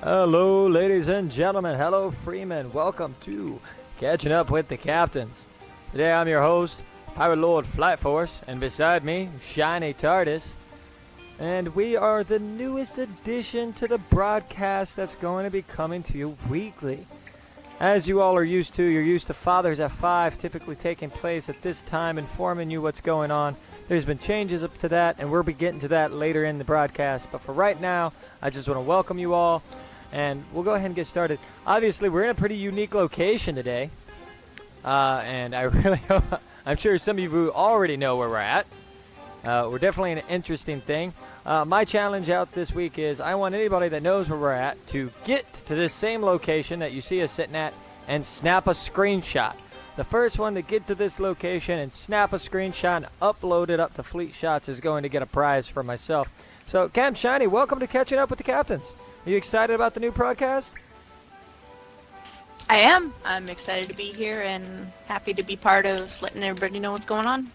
Hello, ladies and gentlemen. Hello, Freemen. Welcome to Catching Up with the Captains. Today I'm your host, Pirate Lord Flight Force, and beside me, Shiny TARDIS. And we are the newest addition to the broadcast that's going to be coming to you weekly. As you all are used to, you're used to Fathers at 5 typically taking place at this time, informing you what's going on. There's been changes up to that, and we'll be getting to that later in the broadcast. But for right now, I just want to welcome you all. And we'll go ahead and get started. Obviously, we're in a pretty unique location today. And I really hope, I'm sure some of you already know where we're at. We're definitely an interesting thing. My challenge out this week is I want anybody that knows where we're at to get to this same location that you see us sitting at and snap a screenshot. The first one to get to this location and snap a screenshot and upload it up to Fleet Shots is going to get a prize for myself. So, Camp Shiny, welcome to Catching Up with the Captains. Are you excited about the new podcast? I am. I'm excited to be here and happy to be part of letting everybody know what's going on.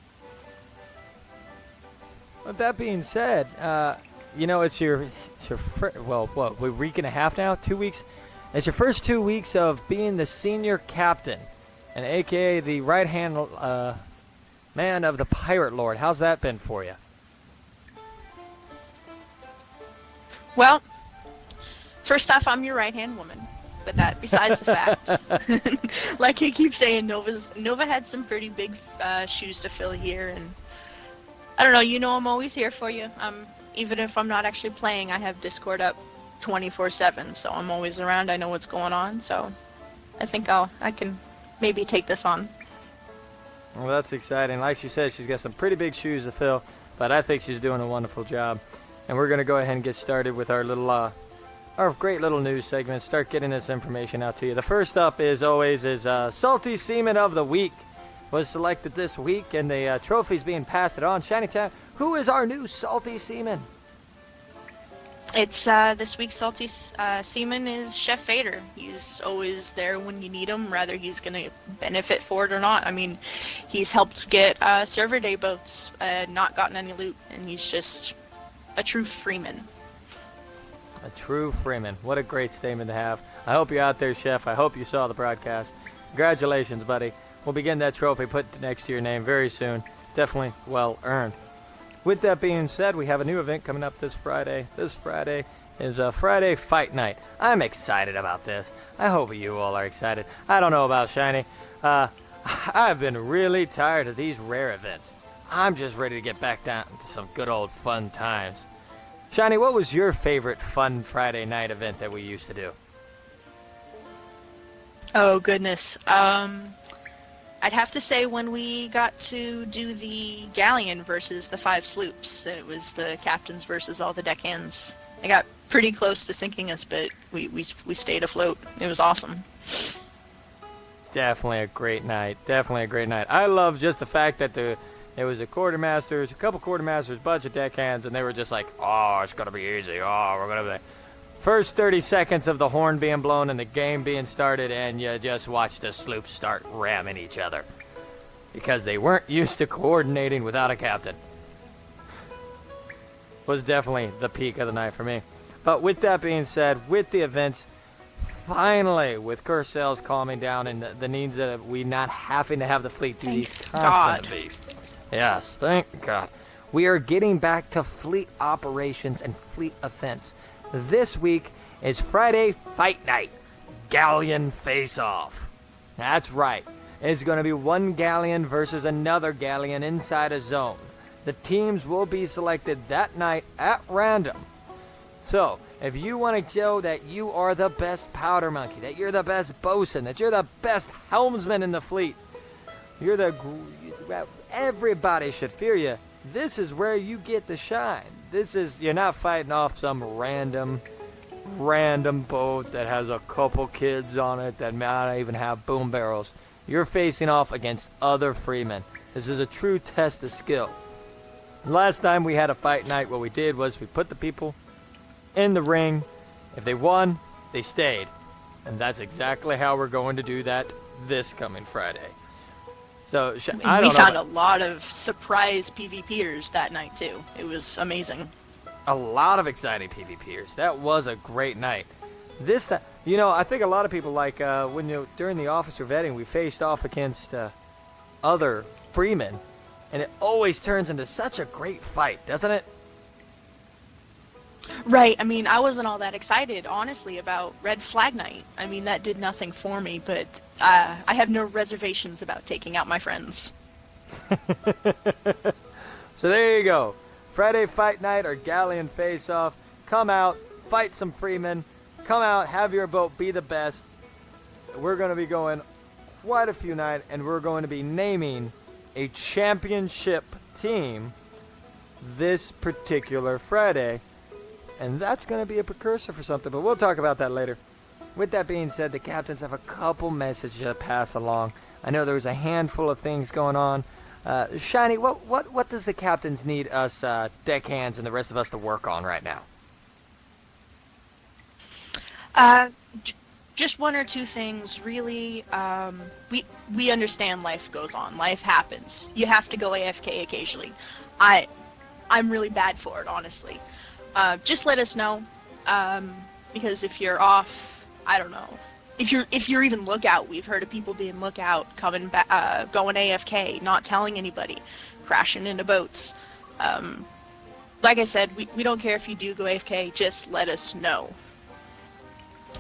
With that being said, it's your week and a half now, 2 weeks. It's your first 2 weeks of being the senior captain, and AKA the right-hand man of the Pirate Lord. How's that been for you? Well, first off, I'm your right-hand woman, but that besides the fact. Like I keep saying, Nova had some pretty big shoes to fill here, and I don't know, I'm always here for you. Even if I'm not actually playing, I have Discord up 24/7, so I'm always around. I know what's going on, so I think I can maybe take this on. Well, that's exciting. Like she said, she's got some pretty big shoes to fill, but I think she's doing a wonderful job. And we're going to go ahead and get started with our little our great little news segment. Start getting this information out to you. The first up, is Salty Seaman of the Week was selected this week, and the trophy's being passed on. Shiny Town, who is our new Salty Seaman? It's this week's Salty Seaman is Chef Vader. He's always there when you need him, whether he's going to benefit for it or not. I mean, he's helped get server day boats, not gotten any loot, and he's just a true Freeman. A true Freeman. What a great statement to have. I hope you're out there, Chef. I hope you saw the broadcast. Congratulations, buddy. We'll be getting that trophy put next to your name very soon. Definitely well earned. With that being said, we have a new event coming up this Friday. This Friday is a Friday Fight Night. I'm excited about this. I hope you all are excited. I don't know about Shiny. I've been really tired of these rare events. I'm just ready to get back down to some good old fun times. Shiny, what was your favorite fun Friday night event that we used to do? Oh, goodness. I'd have to say when we got to do the Galleon versus the 5 Sloops. It was the captains versus all the deckhands. I got pretty close to sinking us, but we stayed afloat. It was awesome. Definitely a great night. Definitely a great night. I love just the fact that there was a couple quartermasters, bunch of deckhands, and they were just like, oh, it's going to be easy. Oh, we're going to be... First 30 seconds of the horn being blown and the game being started, and you just watch the sloops start ramming each other because they weren't used to coordinating without a captain. Was definitely the peak of the night for me. But with that being said, with the events, finally, with Cursails calming down and the needs of we not having to have the fleet do these constant beats. Yes, thank God. We are getting back to fleet operations and fleet events. This week is Friday Fight Night, Galleon Face-Off. That's right. It's going to be one Galleon versus another Galleon inside a zone. The teams will be selected that night at random. So, if you want to show that you are the best powder monkey, that you're the best bosun, that you're the best helmsman in the fleet, everybody should fear you. This is where you get to shine. You're not fighting off some random boat that has a couple kids on it that may not even have boom barrels. You're facing off against other freemen. This is a true test of skill. Last time we had a fight night, what we did was we put the people in the ring. If they won, they stayed. And that's exactly how we're going to do that this coming Friday. So We found a lot of surprise PvPers that night too. It was amazing. A lot of exciting PvPers. That was a great night. I think a lot of people like during the officer vetting we faced off against other freemen, and it always turns into such a great fight, doesn't it? Right. I mean, I wasn't all that excited, honestly, about Red Flag Night. I mean, that did nothing for me, but I have no reservations about taking out my friends. So there you go. Friday Fight Night or Galleon Face-Off. Come out, fight some freemen. Come out, have your boat be the best. We're going to be going quite a few nights, and we're going to be naming a championship team this particular Friday. And that's going to be a precursor for something, but we'll talk about that later. With that being said, the captains have a couple messages to pass along. I know there was a handful of things going on. Shiny, what does the captains need us deckhands and the rest of us to work on right now? Just one or two things, really. We understand life goes on. Life happens. You have to go AFK occasionally. I'm really bad for it, honestly. Just let us know, because if you're off, I don't know. If you're even lookout, we've heard of people being lookout, coming back, going AFK, not telling anybody, crashing into boats. Like I said, we don't care if you do go AFK, just let us know.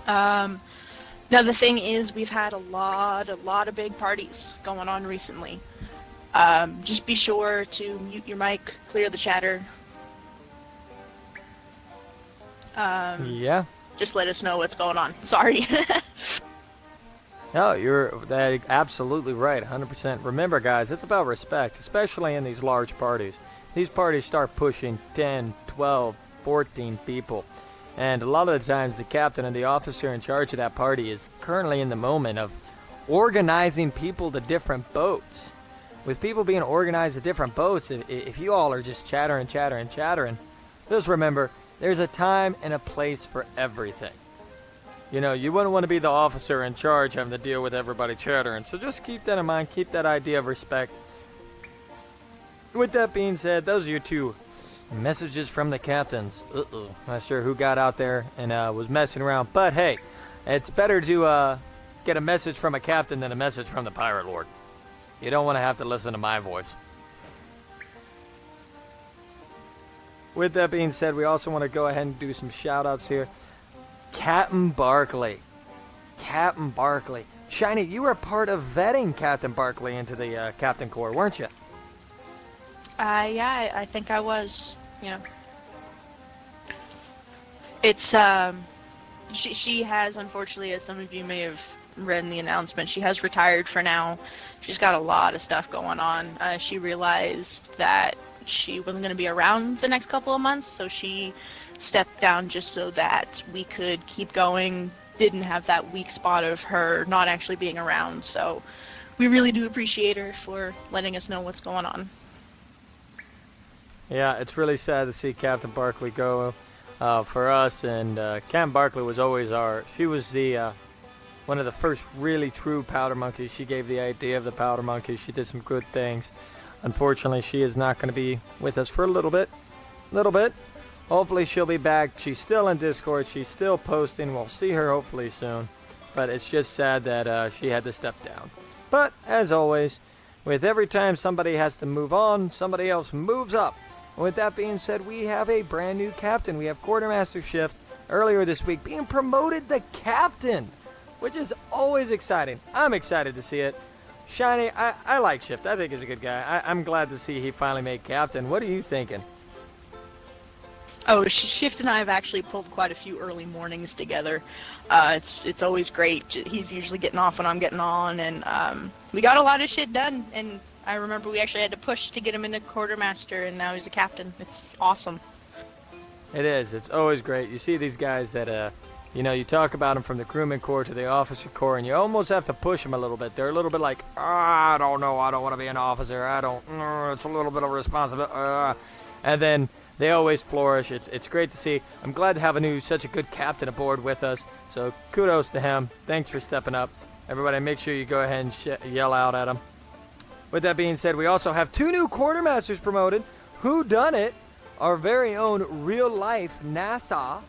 Now the thing is, we've had a lot of big parties going on recently. Just be sure to mute your mic, clear the chatter. Yeah. Just let us know what's going on. Sorry. No, you're absolutely right, 100%. Remember, guys, it's about respect, especially in these large parties. These parties start pushing 10, 12, 14 people. And a lot of the times, the captain and the officer in charge of that party is currently in the moment of organizing people to different boats. With people being organized to different boats, if you all are just chattering, just remember, there's a time and a place for everything. You know, you wouldn't want to be the officer in charge having to deal with everybody chattering. So just keep that in mind. Keep that idea of respect. With that being said, those are your two messages from the captains. Not sure who got out there and was messing around. But hey, it's better to get a message from a captain than a message from the pirate lord. You don't want to have to listen to my voice. With that being said, we also want to go ahead and do some shout-outs here. Captain Barkley. Shiny, you were part of vetting Captain Barkley into the Captain Corps, weren't you? Yeah, I think I was. Yeah. It's, she has, unfortunately, as some of you may have read in the announcement, she has retired for now. She's got a lot of stuff going on. She realized that she wasn't going to be around the next couple of months, so she stepped down just so that we could keep going. Didn't have that weak spot of her not actually being around, so we really do appreciate her for letting us know what's going on. Yeah, it's really sad to see Captain Barkley go for us, and Captain Barkley was always she was the one of the first really true powder monkeys. She gave the idea of the powder monkey. She did some good things. Unfortunately, she is not going to be with us for a little bit. Hopefully she'll be back. She's still in Discord. She's still posting. We'll see her hopefully soon. But it's just sad that she had to step down. But, as always, with every time somebody has to move on, somebody else moves up. And with that being said, we have a brand new captain. We have Quartermaster Shift earlier this week being promoted the captain, which is always exciting. I'm excited to see it. Shiny, I like Shift. I think he's a good guy. I'm glad to see he finally made captain. What are you thinking? Oh, Shift and I have actually pulled quite a few early mornings together. It's always great. He's usually getting off when I'm getting on, and we got a lot of shit done. And I remember we actually had to push to get him into quartermaster, and now he's a captain. It's awesome. It is. It's always great. You see these guys that you know, you talk about them from the crewman corps to the officer corps, and you almost have to push them a little bit. They're a little bit like, I don't know, I don't want to be an officer. It's a little bit of responsibility. And then they always flourish. It's great to see. I'm glad to have such a good captain aboard with us. So kudos to him. Thanks for stepping up. Everybody, make sure you go ahead and yell out at him. With that being said, we also have 2 new quartermasters promoted. Who Done It, our very own real-life Nassau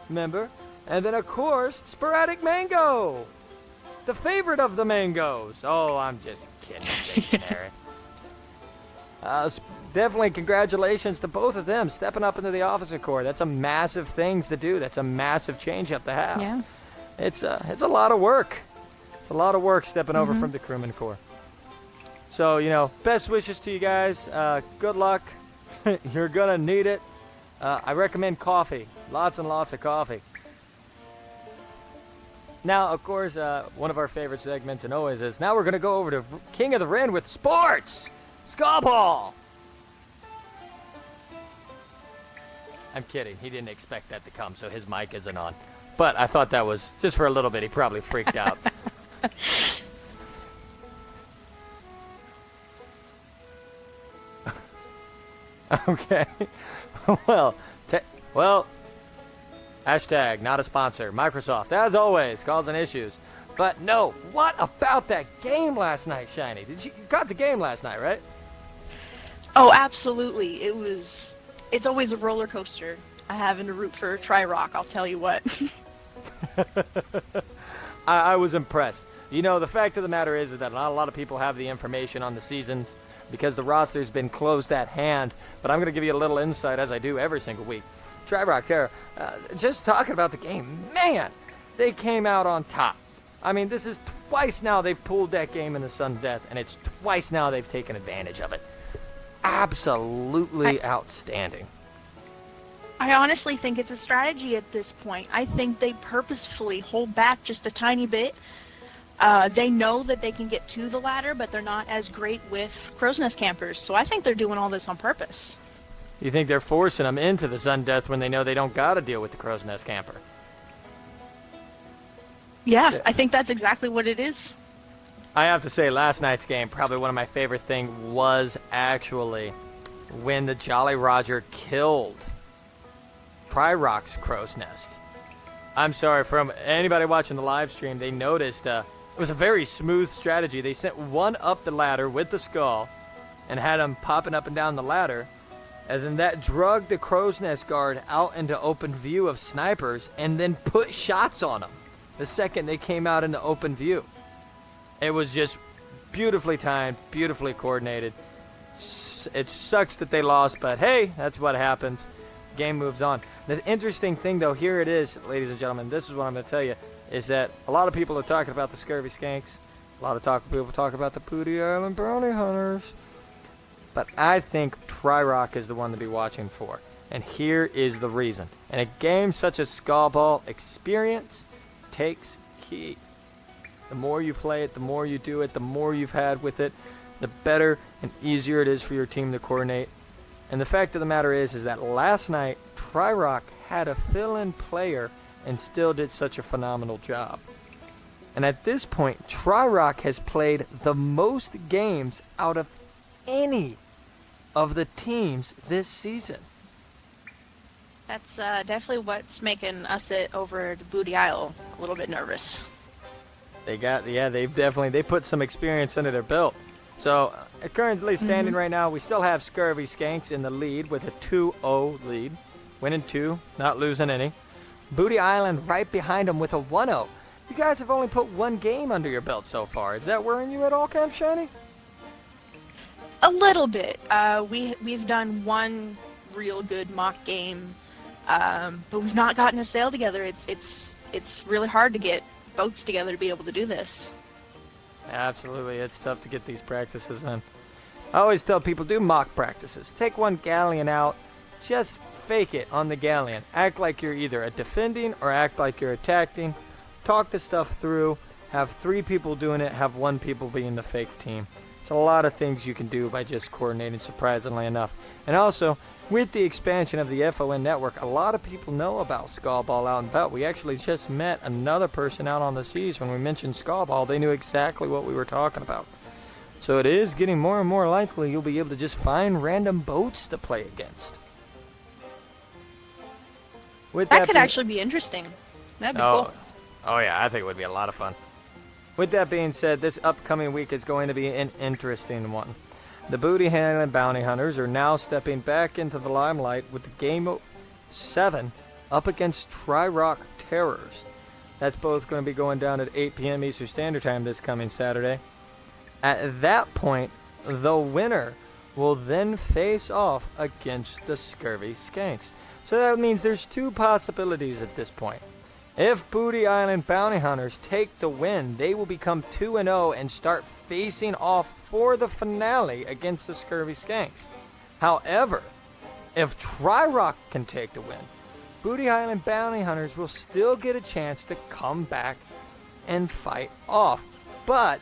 member. And then, of course, Sporadic Mango, the favorite of the mangoes. Oh, I'm just kidding, Dictionary. Definitely congratulations to both of them stepping up into the officer corps. That's a massive thing to do. That's a massive change up to have. Yeah. It's a lot of work. It's a lot of work stepping over from the crewman corps. So, you know, best wishes to you guys. Good luck. You're going to need it. I recommend coffee. Lots and lots of coffee. Now, of course, one of our favorite segments and always is, now we're going to go over to King of the Ren with sports. Skullball. I'm kidding. He didn't expect that to come, so his mic isn't on. But I thought that was, just for a little bit, he probably freaked out. Okay. Well, hashtag not a sponsor. Microsoft, as always, causing issues. But no, what about that game last night, Shiny? You got the game last night, right? Oh, absolutely. It's always a roller coaster. Having to root for Tri-Rock, I'll tell you what. I was impressed. You know, the fact of the matter is that not a lot of people have the information on the seasons because the roster's been closed at hand. But I'm going to give you a little insight, as I do every single week. Tri-Rock Terra, just talking about the game, man, they came out on top. I mean, this is twice now they've pulled that game in the sudden death, and it's twice now they've taken advantage of it. Absolutely outstanding. I honestly think it's a strategy at this point. I think they purposefully hold back just a tiny bit. They know that they can get to the ladder, but they're not as great with Crow's Nest campers. So I think they're doing all this on purpose. You think they're forcing them into the sudden death when they know they don't got to deal with the Crow's Nest camper? Yeah, I think that's exactly what it is. I have to say, last night's game, probably one of my favorite things was actually when the Jolly Roger killed Tri-Rock's Crow's Nest. I'm sorry, from anybody watching the live stream, they noticed it was a very smooth strategy. They sent one up the ladder with the skull and had him popping up and down the ladder. And then that drugged the Crow's Nest guard out into open view of snipers and then put shots on them the second they came out into open view. It was just beautifully timed, beautifully coordinated. It sucks that they lost, but hey, that's what happens. Game moves on. The interesting thing, though, here it is, ladies and gentlemen, this is what I'm going to tell you, is that a lot of people are talking about the Scurvy Skanks. A lot of people talk about the Pooty Island Bounty Hunters. But I think Tri-Rock is the one to be watching for. And here is the reason. In a game such as Skullball, experience takes key. The more you play it, the more you do it, the more you've had with it, the better and easier it is for your team to coordinate. And the fact of the matter is that last night, Tri-Rock had a fill-in player and still did such a phenomenal job. And at this point, Tri-Rock has played the most games out of any of the teams this season. That's definitely what's making us over at Booty Isle a little bit nervous. They put some experience under their belt. So currently standing right now, we still have Scurvy Skanks in the lead with a 2-0 lead. Winning 2, not losing any. Booty Island right behind them with a 1-0. You guys have only put one game under your belt so far. Is that worrying you at all, Camp Shiny? A little bit. We've done one real good mock game, but we've not gotten a sail together. It's really hard to get boats together to be able to do this. Absolutely, it's tough to get these practices in. I always tell people, do mock practices. Take one Galleon out, just fake it on the Galleon. Act like you're either a defending or act like you're attacking. Talk the stuff through. Have 3 people doing it, have 1 people being the fake team. It's a lot of things you can do by just coordinating, surprisingly enough. And also, with the expansion of the FON network, a lot of people know about Skullball out and about. We actually just met another person out on the seas. When we mentioned Skullball, they knew exactly what we were talking about. So it is getting more and more likely you'll be able to just find random boats to play against. That could actually be interesting. That'd be cool. Oh yeah, I think it would be a lot of fun. With that being said, this upcoming week is going to be an interesting one. The Booty Handling Bounty Hunters are now stepping back into the limelight with the Game 7 up against Tri-Rock Terrors. That's both going to be going down at 8 p.m. Eastern Standard Time this coming Saturday. At that point, the winner will then face off against the Scurvy Skanks. So that means there's two possibilities at this point. If Booty Island Bounty Hunters take the win, they will become 2-0 and start facing off for the finale against the Scurvy Skanks. However, if Tri-Rock can take the win, Booty Island Bounty Hunters will still get a chance to come back and fight off. But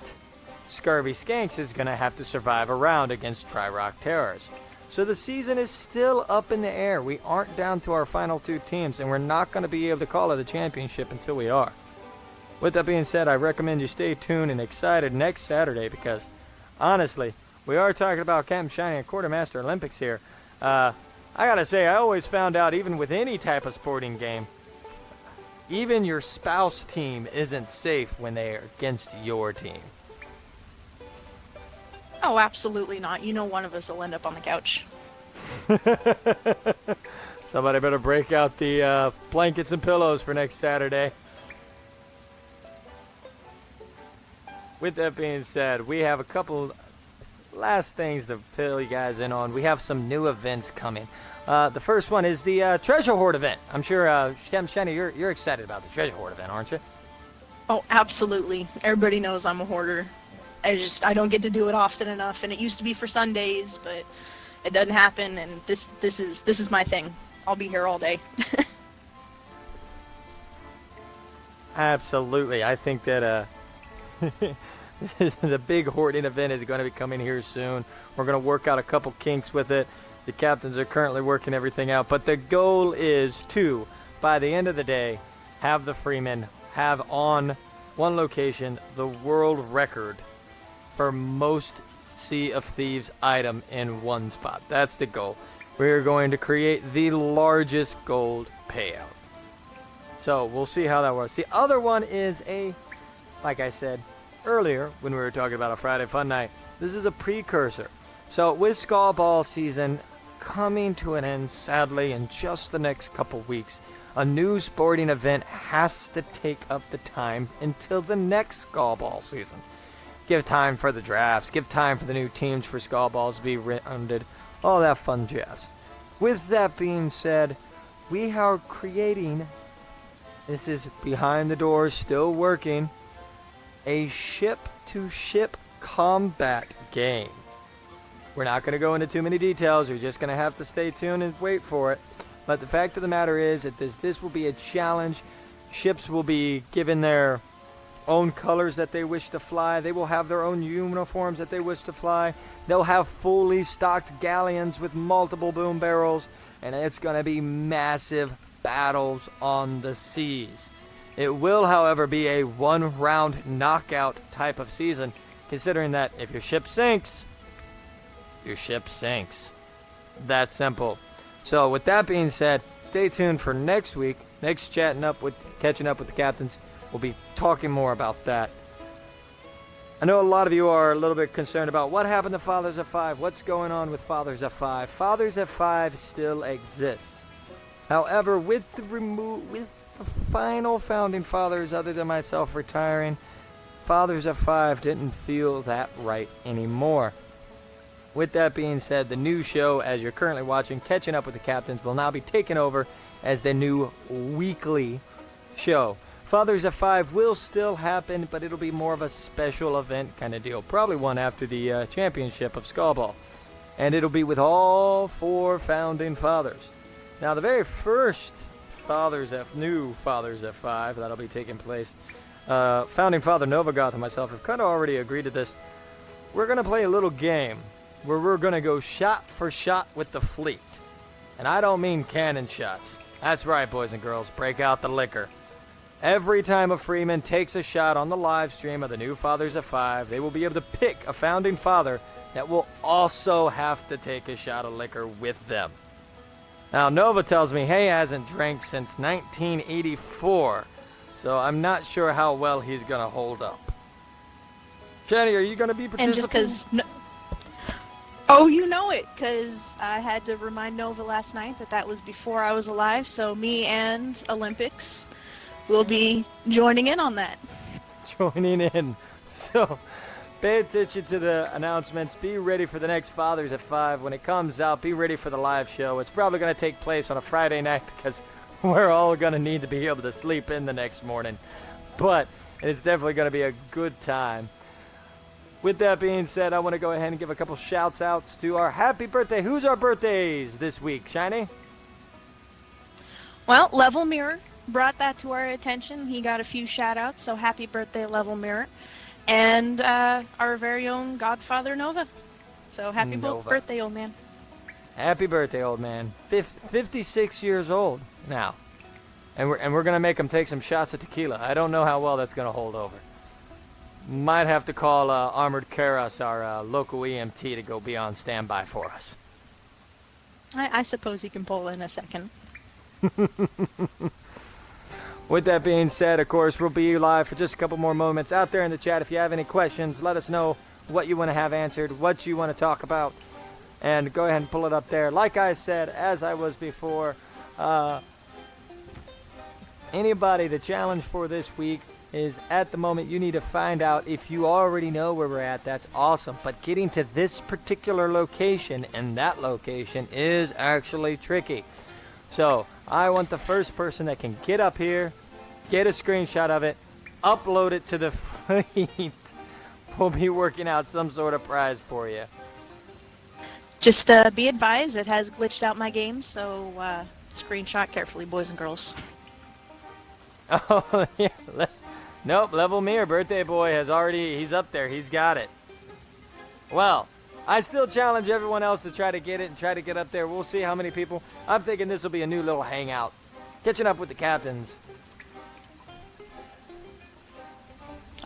Scurvy Skanks is going to have to survive a round against Tri-Rock Terrors. So the season is still up in the air. We aren't down to our final two teams, and we're not going to be able to call it a championship until we are. With that being said, I recommend you stay tuned and excited next Saturday because, honestly, we are talking about Captain Shiny and Quartermaster Olympics here. I gotta say, I always found out, even with any type of sporting game, even your spouse team isn't safe when they are against your team. Oh, absolutely not. You know one of us will end up on the couch. Somebody better break out the blankets and pillows for next Saturday. With that being said, we have a couple last things to fill you guys in on. We have some new events coming. The first one is the Treasure Hoard event. I'm sure, Captain Shiny, you're excited about the Treasure Hoard event, aren't you? Oh, absolutely. Everybody knows I'm a hoarder. I don't get to do it often enough, and it used to be for Sundays, but it doesn't happen, and this is my thing. I'll be here all day. Absolutely. I think that the big hoarding event is going to be coming here soon. We're going to work out a couple kinks with it. The captains are currently working everything out, but the goal is to, by the end of the day, have the Freemen have on one location the world record for most Sea of Thieves item in one spot. That's the goal. We're going to create the largest gold payout. So we'll see how that works. The other one is like I said earlier when we were talking about a Friday Fun Night, this is a precursor. So with Skull Ball season coming to an end, sadly, in just the next couple weeks, a new sporting event has to take up the time until the next Skull Ball season. Give time for the drafts, give time for the new teams for Skull Balls to be rounded, all that fun jazz. With that being said, we are creating, this is behind the doors, still working, a ship-to-ship combat game. We're not going to go into too many details, you're just going to have to stay tuned and wait for it. But the fact of the matter is that this will be a challenge. Ships will be given their own colors that they wish to fly. They will have their own uniforms that they wish to fly. They'll have fully stocked galleons with multiple boom barrels, and it's going to be massive battles on the seas. It will, however, be a one-round knockout type of season, considering that if your ship sinks, your ship sinks. That simple. So with that being said, stay tuned for next week. Next catching up with the captains. We'll be talking more about that. I know a lot of you are a little bit concerned about what happened to Fathers of Five. What's going on with Fathers of Five? Fathers of Five still exists. However, with the final founding fathers, other than myself, retiring, Fathers of Five didn't feel that right anymore. With that being said, the new show, as you're currently watching, Catching Up with the Captains, will now be taken over as the new weekly show. Fathers of Five will still happen, but it'll be more of a special event kind of deal. Probably one after the championship of Skullball. And it'll be with all four founding fathers. Now, the very first new Fathers of Five that'll be taking place, founding father Novagoth and myself have kind of already agreed to this. We're going to play a little game where we're going to go shot for shot with the fleet. And I don't mean cannon shots. That's right, boys and girls. Break out the liquor. Every time a Freeman takes a shot on the live stream of the new Fathers of Five, they will be able to pick a founding father that will also have to take a shot of liquor with them. Now, Nova tells me he hasn't drank since 1984, so I'm not sure how well he's going to hold up. Jenny, are you going to be participating? And just because... Oh, you know it, because I had to remind Nova last night that was before I was alive, so me and Olympics will be joining in on that. Joining in. So, pay attention to the announcements. Be ready for the next Fathers at 5. When it comes out, be ready for the live show. It's probably going to take place on a Friday night because we're all going to need to be able to sleep in the next morning. But it's definitely going to be a good time. With that being said, I want to go ahead and give a couple shouts outs to our happy birthday. Who's our birthdays this week, Shiny? Well, Level Mirror brought that to our attention. He got a few shout outs, so happy birthday, Level Mirror. And our very own Godfather Nova. So happy birthday, old man. Happy birthday, old man. 56 years old now. And we're going to make him take some shots of tequila. I don't know how well that's going to hold over. Might have to call Armored Karas, our local EMT, to go be on standby for us. I suppose he can pull in a second. With that being said, of course, we'll be live for just a couple more moments. Out there in the chat, if you have any questions, let us know what you want to have answered, what you want to talk about, and go ahead and pull it up there. Like I said, as I was before, anybody, the challenge for this week is at the moment you need to find out if you already know where we're at. That's awesome. But getting to this particular location and that location is actually tricky. So I want the first person that can get up here, get a screenshot of it, upload it to the fleet. We'll be working out some sort of prize for you. Just be advised, it has glitched out my game, so screenshot carefully, boys and girls. Oh, yeah. Nope, Level Mirror, birthday boy, he's up there. He's got it. Well, I still challenge everyone else to try to get it and try to get up there. We'll see how many people. I'm thinking this will be a new little hangout. Catching up with the captains.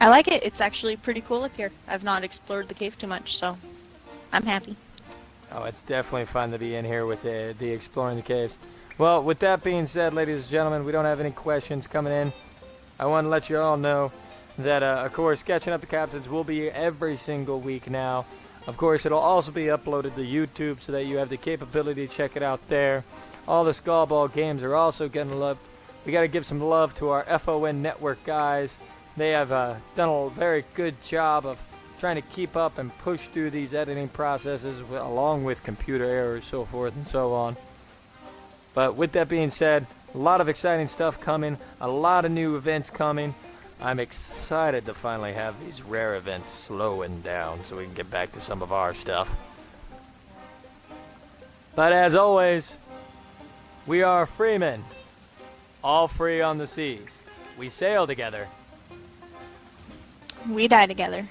I like it. It's actually pretty cool up here. I've not explored the cave too much, so I'm happy. Oh, it's definitely fun to be in here with the exploring the caves. Well, with that being said, ladies and gentlemen, we don't have any questions coming in. I want to let you all know that, of course, Catching Up the Captains will be every single week now. Of course, it'll also be uploaded to YouTube so that you have the capability to check it out there. All the Skullball games are also getting love. We got to give some love to our FON network guys. They have done a very good job of trying to keep up and push through these editing processes along with computer errors, so forth and so on. But with that being said, a lot of exciting stuff coming, a lot of new events coming. I'm excited to finally have these rare events slowing down so we can get back to some of our stuff. But as always, we are freemen, all free on the seas. We sail together. We die together.